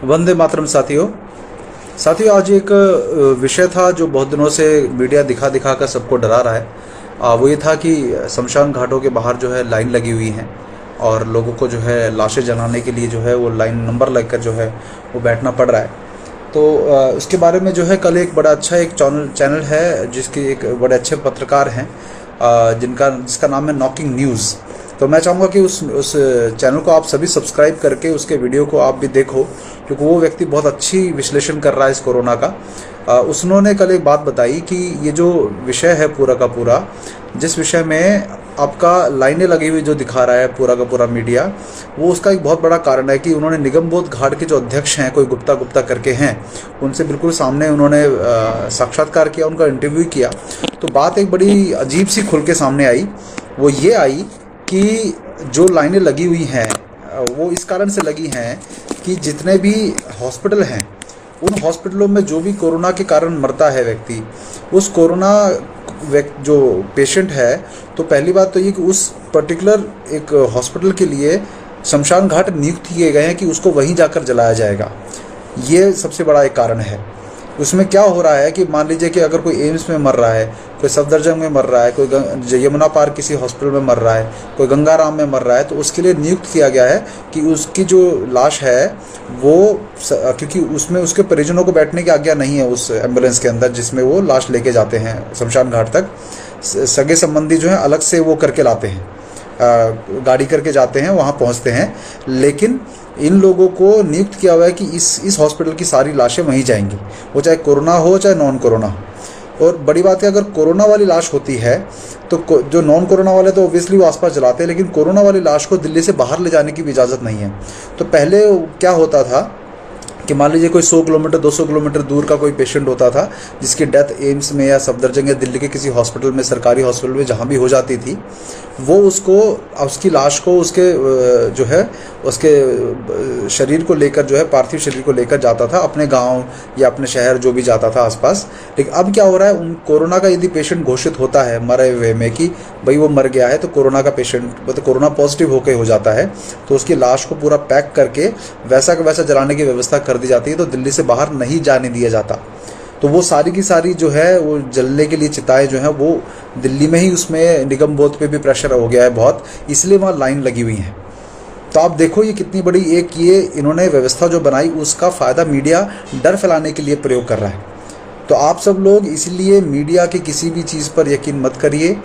वंदे मातरम साथियों, आज एक विषय था जो बहुत दिनों से मीडिया दिखा दिखा कर सबको डरा रहा है। वो ये था कि शमशान घाटों के बाहर जो है लाइन लगी हुई है और लोगों को जो है लाशें जलाने के लिए जो है वो लाइन नंबर लगकर जो है वो बैठना पड़ रहा है। तो उसके बारे में जो है कल एक बड़ा अच्छा एक चैनल है जिसके एक बड़े अच्छे पत्रकार हैं जिसका नाम है नॉकिंग न्यूज़। तो मैं चाहूँगा कि उस चैनल को आप सभी सब्सक्राइब करके उसके वीडियो को आप भी देखो, क्योंकि वो व्यक्ति बहुत अच्छी विश्लेषण कर रहा है इस कोरोना का। उन्होंने कल एक बात बताई कि ये जो विषय है पूरा का पूरा, जिस विषय में आपका लाइनें लगी हुई जो दिखा रहा है पूरा का पूरा मीडिया, वो उसका एक बहुत बड़ा कारण है कि उन्होंने निगमबोध घाट के जो अध्यक्ष हैं, कोई गुप्ता करके हैं, उनसे बिल्कुल सामने उन्होंने साक्षात्कार किया, उनका इंटरव्यू किया। तो बात एक बड़ी अजीब सी खुल के सामने आई। वो ये आई कि जो लाइनें लगी हुई हैं वो इस कारण से लगी हैं कि जितने भी हॉस्पिटल हैं उन हॉस्पिटलों में जो भी कोरोना के कारण मरता है व्यक्ति, उस कोरोना जो पेशेंट है, तो पहली बात तो ये कि उस पर्टिकुलर एक हॉस्पिटल के लिए शमशान घाट नियुक्त किए गए हैं कि उसको वहीं जाकर जलाया जाएगा। ये सबसे बड़ा एक कारण है। उसमें क्या हो रहा है कि मान लीजिए कि अगर कोई एम्स में मर रहा है, कोई सफदरजंग में मर रहा है, कोई यमुना पार किसी हॉस्पिटल में मर रहा है, कोई गंगाराम में मर रहा है, तो उसके लिए नियुक्त किया गया है कि उसकी जो लाश है वो, क्योंकि उसमें उसके परिजनों को बैठने की आज्ञा नहीं है उस एम्बुलेंस के अंदर जिसमें वो लाश लेके जाते हैं शमशान घाट तक। सगे संबंधी जो हैं अलग से वो करके लाते हैं, गाड़ी करके जाते हैं, वहाँ पहुँचते हैं। लेकिन इन लोगों को नियुक्त किया हुआ है कि इस हॉस्पिटल की सारी लाशें वहीं जाएंगी, वो चाहे कोरोना हो चाहे नॉन कोरोना हो। और बड़ी बात है, अगर कोरोना वाली लाश होती है तो जो नॉन कोरोना वाले तो ऑब्वियसली वो आसपास जलाते हैं, लेकिन कोरोना वाली लाश को दिल्ली से बाहर ले जाने की भी इजाज़त नहीं है। तो पहले क्या होता था कि मान लीजिए कोई 100 किलोमीटर 200 किलोमीटर दूर का कोई पेशेंट होता था जिसकी डेथ एम्स में या सफदरजंग या दिल्ली के किसी हॉस्पिटल में, सरकारी हॉस्पिटल में जहाँ भी हो जाती थी, वो उसकी लाश को उसके जो है उसके शरीर को लेकर जो है पार्थिव शरीर को लेकर जाता था अपने गांव या अपने शहर जो भी जाता था आसपास। लेकिन अब क्या हो रहा है, उन कोरोना का यदि पेशेंट घोषित होता है मरे हुए में कि भाई वो मर गया है, तो कोरोना का पेशेंट मतलब कोरोना पॉजिटिव होकर हो जाता है, तो उसकी लाश को पूरा पैक करके वैसा का वैसा जलाने की व्यवस्था कर दी जाती है, तो दिल्ली से बाहर नहीं जाने दिया जाता। तो वो सारी की सारी जो है वो जलने के लिए चिताएं जो हैं वो दिल्ली में ही, उसमें निगमबोध पे भी प्रेशर हो गया है बहुत, इसलिए वहाँ लाइन लगी हुई है। तो आप देखो ये कितनी बड़ी एक ये इन्होंने व्यवस्था जो बनाई, उसका फ़ायदा मीडिया डर फैलाने के लिए प्रयोग कर रहा है। तो आप सब लोग इसलिए मीडिया की किसी भी चीज़ पर यकीन मत करिए।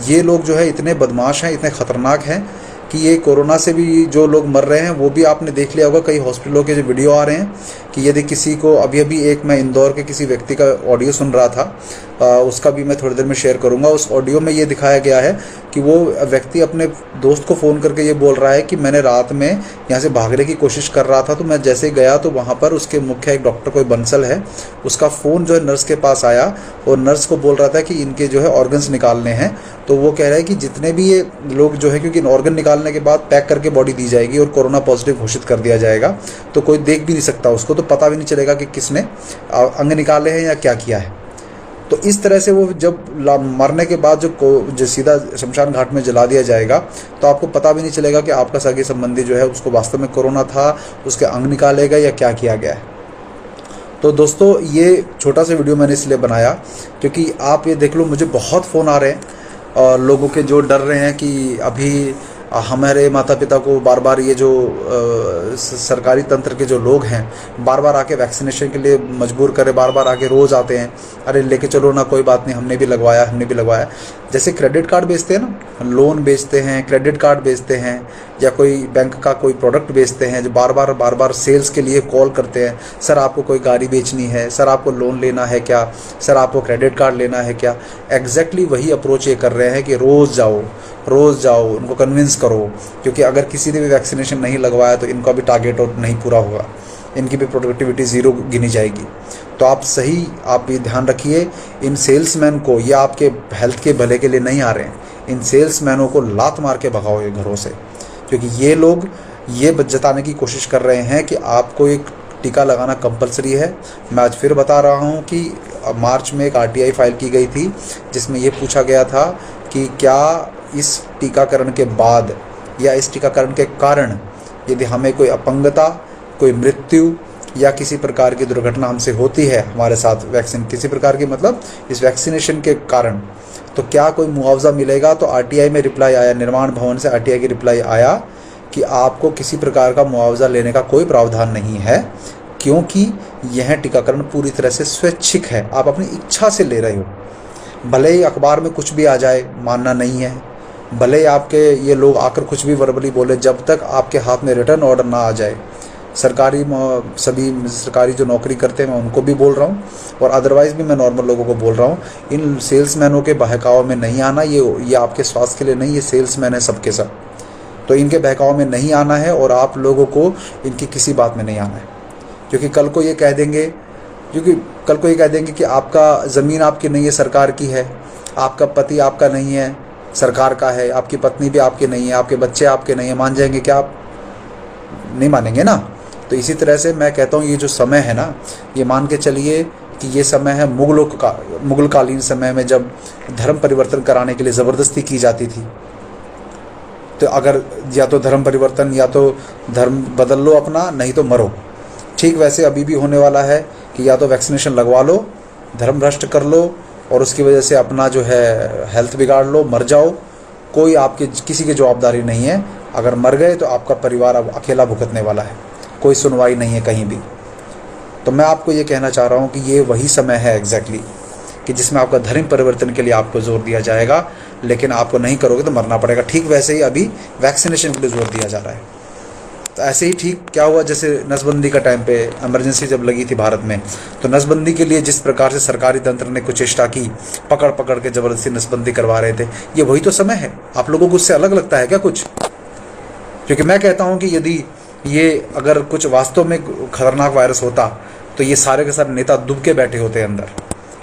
ये लोग जो है इतने बदमाश हैं, इतने ख़तरनाक हैं कि ये कोरोना से भी जो लोग मर रहे हैं वो भी आपने देख लिया होगा। कई हॉस्पिटलों के जो वीडियो आ रहे हैं कि यदि किसी को अभी एक मैं इंदौर के किसी व्यक्ति का ऑडियो सुन रहा था, उसका भी मैं थोड़ी देर में शेयर करूंगा। उस ऑडियो में ये दिखाया गया है कि वो व्यक्ति अपने दोस्त को फ़ोन करके ये बोल रहा है कि मैंने रात में यहाँ से भागने की कोशिश कर रहा था, तो मैं जैसे गया तो वहाँ पर उसके मुख्य एक डॉक्टर कोई बंसल है, उसका फ़ोन जो है नर्स के पास आया और नर्स को बोल रहा था कि इनके जो है ऑर्गन्स निकालने हैं। तो वो कह रहा है कि जितने भी ये लोग जो है, क्योंकि ऑर्गन निकालने के बाद पैक करके बॉडी दी जाएगी और कोरोना पॉजिटिव घोषित कर दिया जाएगा, तो कोई देख भी नहीं सकता उसको, तो पता भी नहीं चलेगा कि किसने अंग निकाले हैं या क्या किया है। तो इस तरह से वो जब मरने के बाद जो सीधा शमशान घाट में जला दिया जाएगा, तो आपको पता भी नहीं चलेगा कि आपका सगे संबंधी जो है उसको वास्तव में कोरोना था, उसके अंग निकाले गए या क्या किया गया है। तो दोस्तों ये छोटा सा वीडियो मैंने इसलिए बनाया क्योंकि आप ये देख लो, मुझे बहुत फ़ोन आ रहे हैं और लोगों के जो डर रहे हैं कि अभी हमारे माता पिता को बार बार ये जो सरकारी तंत्र के जो लोग हैं बार बार आके वैक्सीनेशन के लिए मजबूर करें, बार बार आके रोज़ आते हैं, अरे लेके चलो ना, कोई बात नहीं, हमने भी लगवाया। जैसे क्रेडिट कार्ड बेचते हैं ना, लोन बेचते हैं, क्रेडिट कार्ड बेचते हैं, या कोई बैंक का कोई प्रोडक्ट बेचते हैं, जो बार बार सेल्स के लिए कॉल करते हैं, सर आपको कोई गाड़ी बेचनी है, सर आपको लोन लेना है क्या, सर आपको क्रेडिट कार्ड लेना है क्या। एग्जैक्टली वही अप्रोच ये कर रहे हैं कि रोज़ जाओ उनको कन्विंस करो, क्योंकि अगर किसी ने भी वैक्सीनेशन नहीं लगवाया तो इनका भी टारगेट और नहीं पूरा होगा, इनकी भी प्रोडक्टिविटी ज़ीरो गिनी जाएगी। तो आप ये ध्यान रखिए, इन सेल्समैन को, ये आपके हेल्थ के भले के लिए नहीं आ रहे हैं, इन सेल्समैनों को लात मार के भगाओ ये घरों से, क्योंकि ये लोग ये जताने की कोशिश कर रहे हैं कि आपको एक टीका लगाना कंपलसरी है। मैं आज फिर बता रहा हूँ कि मार्च में एक RTI फाइल की गई थी जिसमें ये पूछा गया था कि क्या इस टीकाकरण के बाद या इस टीकाकरण के कारण यदि हमें कोई अपंगता, कोई मृत्यु, या किसी प्रकार की दुर्घटना हमसे होती है हमारे साथ वैक्सीन किसी प्रकार की मतलब इस वैक्सीनेशन के कारण, तो क्या कोई मुआवजा मिलेगा? तो आरटीआई में रिप्लाई आया, निर्माण भवन से आरटीआई की रिप्लाई आया कि आपको किसी प्रकार का मुआवजा लेने का कोई प्रावधान नहीं है, क्योंकि यह टीकाकरण पूरी तरह से स्वैच्छिक है, आप अपनी इच्छा से ले रहे हो। भले ही अखबार में कुछ भी आ जाए, मानना नहीं है, भले ही आपके ये लोग आकर कुछ भी वर्बली बोले, जब तक आपके हाथ में रिटर्न ऑर्डर ना आ जाए। सभी सरकारी जो नौकरी करते हैं मैं उनको भी बोल रहा हूँ, और अदरवाइज़ भी मैं नॉर्मल लोगों को बोल रहा हूँ, इन सेल्समैनों के बहकाव में नहीं आना। ये आपके स्वास्थ्य के लिए नहीं, ये सेल्समैन है सबके सब, तो इनके बहकाव में नहीं आना है, और आप लोगों को इनकी किसी बात में नहीं आना है। क्योंकि कल को ये कह देंगे कि आपका ज़मीन आपकी नहीं है, सरकार की है, आपका पति आपका नहीं है, सरकार का है, आपकी पत्नी भी आपकी नहीं है, आपके बच्चे आपके नहीं है, मान जाएंगे क्या आप? नहीं मानेंगे ना। तो इसी तरह से मैं कहता हूँ ये जो समय है ना, ये मान के चलिए कि ये समय है मुगलकालीन समय में, जब धर्म परिवर्तन कराने के लिए ज़बरदस्ती की जाती थी। तो अगर या तो धर्म परिवर्तन, या तो धर्म बदल लो अपना, नहीं तो मरो। ठीक वैसे अभी भी होने वाला है कि या तो वैक्सीनेशन लगवा लो, धर्म भ्रष्ट कर लो, और उसकी वजह से अपना जो है हेल्थ बिगाड़ लो, मर जाओ। कोई आपके किसी की जवाबदारी नहीं है। अगर मर गए तो आपका परिवार अब अकेला भुगतने वाला है, कोई सुनवाई नहीं है कहीं भी। तो मैं आपको ये कहना चाह रहा हूँ कि ये वही समय है एग्जैक्टली कि जिसमें आपका धर्म परिवर्तन के लिए आपको जोर दिया जाएगा, लेकिन आपको नहीं करोगे तो मरना पड़ेगा। ठीक वैसे ही अभी वैक्सीनेशन के लिए जोर दिया जा रहा है। तो ऐसे ही ठीक क्या हुआ, जैसे नसबंदी का टाइम पे इमरजेंसी जब लगी थी भारत में, तो नसबंदी के लिए जिस प्रकार से सरकारी तंत्र ने कुछ चेष्टा की, पकड़ पकड़ के ज़बरदस्ती नसबंदी करवा रहे थे, ये वही तो समय है। आप लोगों को उससे अलग लगता है क्या कुछ? क्योंकि मैं कहता हूँ कि यदि ये अगर कुछ वास्तव में खतरनाक वायरस होता तो ये सारे के सारे नेता डूब के बैठे होते अंदर।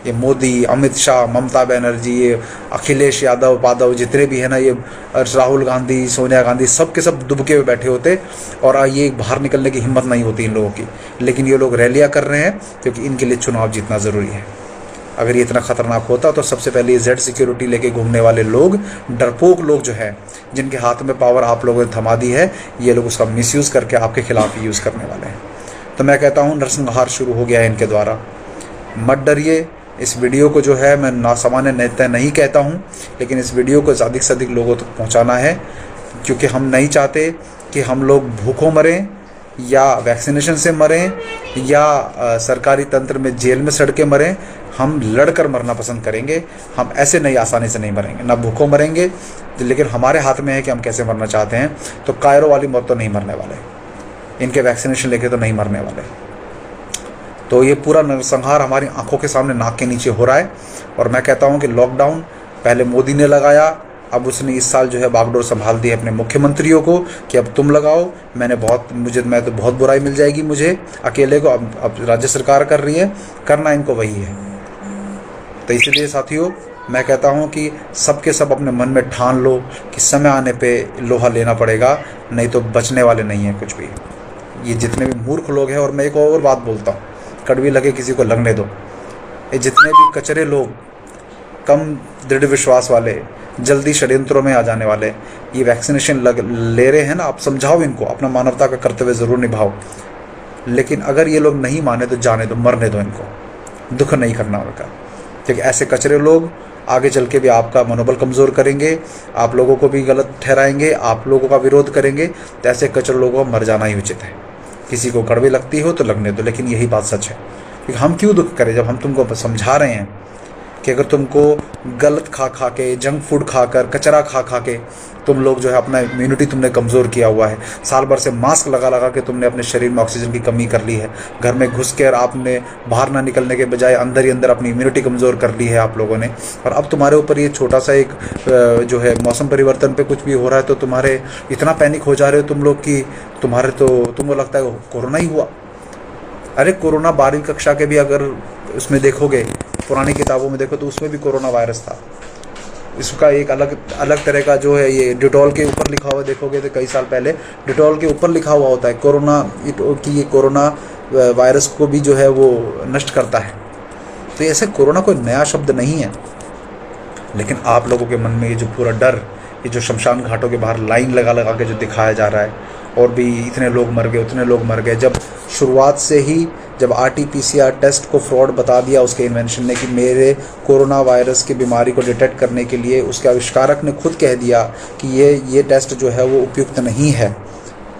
ये मोदी, अमित शाह, ममता बनर्जी, ये अखिलेश यादव जितने भी है ना, ये राहुल गांधी, सोनिया गांधी, सब के सब दुबके में बैठे होते, और ये बाहर निकलने की हिम्मत नहीं होती इन लोगों की। लेकिन ये लोग रैलियां कर रहे हैं क्योंकि इनके लिए चुनाव जीतना ज़रूरी है। अगर ये इतना खतरनाक होता तो सबसे पहले ये जेड सिक्योरिटी लेके घूमने वाले लोग, डरपोक लोग जो है, जिनके हाथ में पावर आप लोगों ने थमा दी है, ये लोग उसका मिसयूज़ करके आपके खिलाफ ही यूज़ करने वाले हैं। तो मैं कहता हूँ नरसंहार शुरू हो गया है इनके द्वारा। मत डरिए। इस वीडियो को जो है मैं नासामान्य नेता नहीं कहता हूँ, लेकिन इस वीडियो को अधिक से अधिक लोगों तक पहुँचाना है, क्योंकि हम नहीं चाहते कि हम लोग भूखों मरें, या वैक्सीनेशन से मरें, या सरकारी तंत्र में जेल में सड़ के मरें। हम लड़कर मरना पसंद करेंगे। हम ऐसे नहीं, आसानी से नहीं मरेंगे, ना भूखों मरेंगे, लेकिन हमारे हाथ में है कि हम कैसे मरना चाहते हैं। तो कायरो वाली मौत तो नहीं मरने वाले, इनके वैक्सीनेशन लेके तो नहीं मरने वाले। तो ये पूरा नरसंहार हमारी आंखों के सामने, नाक के नीचे हो रहा है। और मैं कहता हूँ कि लॉकडाउन पहले मोदी ने लगाया, अब उसने इस साल जो है बागडोर संभाल दी है अपने मुख्यमंत्रियों को कि अब तुम लगाओ। मैं तो बहुत बुराई मिल जाएगी मुझे अकेले को। अब राज्य सरकार कर रही है, करना इनको वही है। तो इसलिए साथियों मैं कहता हूँ कि सबके सब अपने मन में ठान लो कि समय आने पे लोहा लेना पड़ेगा, नहीं तो बचने वाले नहीं हैं कुछ भी। ये जितने भी मूर्ख लोग हैं, और मैं एक और बात बोलता हूँ, कड़वी लगे किसी को लगने दो, ये जितने भी कचरे लोग, कम दृढ़ विश्वास वाले, जल्दी षड्यंत्रों में आ जाने वाले, ये वैक्सीनेशन ले रहे हैं ना, आप समझाओ इनको, अपना मानवता का कर्तव्य ज़रूर निभाओ। लेकिन अगर ये लोग नहीं माने तो जाने दो, मरने दो इनको, दुख नहीं करना उनका। क्योंकि ऐसे कचरे लोग आगे चल के भी आपका मनोबल कमज़ोर करेंगे, आप लोगों को भी गलत ठहराएंगे, आप लोगों का विरोध करेंगे। तो ऐसे कचरे लोगों को मर जाना ही उचित है। किसी को कड़वी लगती हो तो लगने दो, लेकिन यही बात सच है। क्योंकि हम क्यों दुख करें जब हम तुमको समझा रहे हैं कि अगर तुमको गलत खा के, जंक फूड खाकर, कचरा खा के तुम लोग जो है अपना इम्यूनिटी तुमने कमज़ोर किया हुआ है, साल भर से मास्क लगा के तुमने अपने शरीर में ऑक्सीजन की कमी कर ली है, घर में घुस कर आपने बाहर ना निकलने के बजाय अंदर ही अंदर अपनी इम्यूनिटी कमज़ोर कर ली है आप लोगों ने। और अब तुम्हारे ऊपर ये छोटा सा एक जो है मौसम परिवर्तन पे कुछ भी हो रहा है तो तुम्हारे इतना पैनिक हो जा रहे हो तुम लोग कि तुमको लगता है कोरोना ही हुआ। अरे कोरोना 12वीं कक्षा के भी अगर उसमें देखोगे, पुरानी किताबों में देखो तो उसमें भी कोरोना वायरस था। इसका एक अलग तरह का जो है, ये डिटॉल के ऊपर लिखा हुआ देखोगे तो कई साल पहले डिटॉल के ऊपर लिखा हुआ होता है कोरोना कि ये कोरोना वायरस को भी जो है वो नष्ट करता है। तो ऐसे कोरोना कोई नया शब्द नहीं है। लेकिन आप लोगों के मन में ये जो पूरा डर, ये जो शमशान घाटों के बाहर लाइन लगा के जो दिखाया जा रहा है, और भी इतने लोग मर गए, उतने लोग मर गए, जब शुरुआत से ही जब RT-PCR टेस्ट को फ्रॉड बता दिया उसके इन्वेंशन ने कि मेरे कोरोना वायरस की बीमारी को डिटेक्ट करने के लिए उसके आविष्कारक ने खुद कह दिया कि ये टेस्ट जो है वो उपयुक्त नहीं है,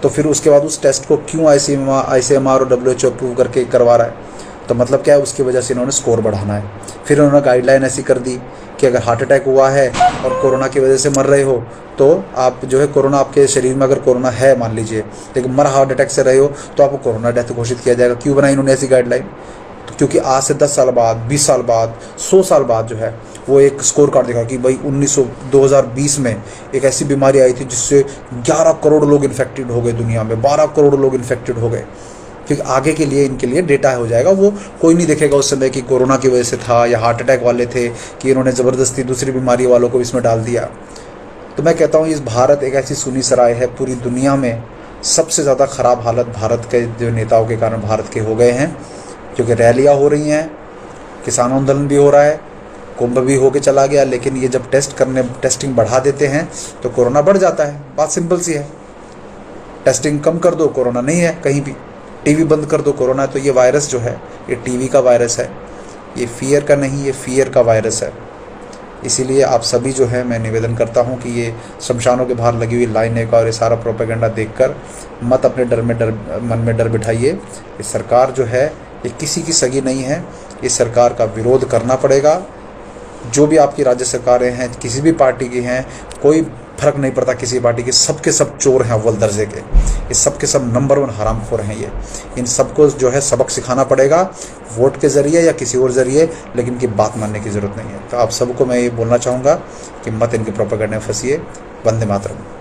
तो फिर उसके बाद उस टेस्ट को क्यों ICMR और WHO अप्रूव करके करवा रहा है? तो मतलब क्या है, उसकी वजह से इन्होंने स्कोर बढ़ाना है। फिर उन्होंने गाइडलाइन ऐसी कर दी कि अगर हार्ट अटैक हुआ है और कोरोना की वजह से मर रहे हो तो आप जो है कोरोना आपके शरीर में अगर कोरोना है मान लीजिए, लेकिन मर हार्ट अटैक से रहे हो तो आपको कोरोना डेथ घोषित किया जाएगा। क्यों बनाई इन्होंने ऐसी गाइडलाइन? तो क्योंकि आज से 10 साल बाद, 20 साल बाद, 100 साल बाद जो है वो एक स्कोर कार्ड दिखा कि भाई 2020 में एक ऐसी बीमारी आई थी जिससे 11 करोड़ लोग इन्फेक्टेड हो गए, दुनिया में 12 करोड़ लोग इन्फेक्टेड हो गए। क्योंकि आगे के लिए इनके लिए डेटा हो जाएगा, वो कोई नहीं देखेगा उस समय कि कोरोना की वजह से था या हार्ट अटैक वाले थे कि इन्होंने ज़बरदस्ती दूसरी बीमारी वालों को इसमें डाल दिया। तो मैं कहता हूँ इस भारत एक ऐसी सुनी सराय है, पूरी दुनिया में सबसे ज़्यादा ख़राब हालत भारत के जो नेताओं के कारण भारत के हो गए हैं, क्योंकि रैलियाँ हो रही हैं, किसान आंदोलन भी हो रहा है, कुंभ भी होके चला गया, लेकिन ये जब टेस्टिंग बढ़ा देते हैं तो कोरोना बढ़ जाता है। बात सिंपल सी है, टेस्टिंग कम कर दो कोरोना नहीं है कहीं भी, टीवी बंद कर दो कोरोना। तो ये वायरस जो है ये टीवी का वायरस है, ये फियर का नहीं, ये फियर का वायरस है। इसीलिए आप सभी जो है मैं निवेदन करता हूँ कि ये शमशानों के बाहर लगी हुई लाइनें का और ये सारा प्रोपेगेंडा देखकर मत अपने मन में डर बिठाइए। ये सरकार जो है ये किसी की सगी नहीं है, इस सरकार का विरोध करना पड़ेगा। जो भी आपकी राज्य सरकारें हैं, किसी भी पार्टी की हैं, कोई फर्क नहीं पड़ता किसी पार्टी के, सबके सब चोर हैं अव्वल दर्जे के, ये सबके सब नंबर 1 हरामखोर हैं। ये इन सबको जो है सबक सिखाना पड़ेगा, वोट के ज़रिए या किसी और ज़रिए, लेकिन इनकी बात मानने की ज़रूरत नहीं है। तो आप सबको मैं ये बोलना चाहूँगा कि मत इनके प्रोपेगेंडा में फंसिए। वंदे मातरम।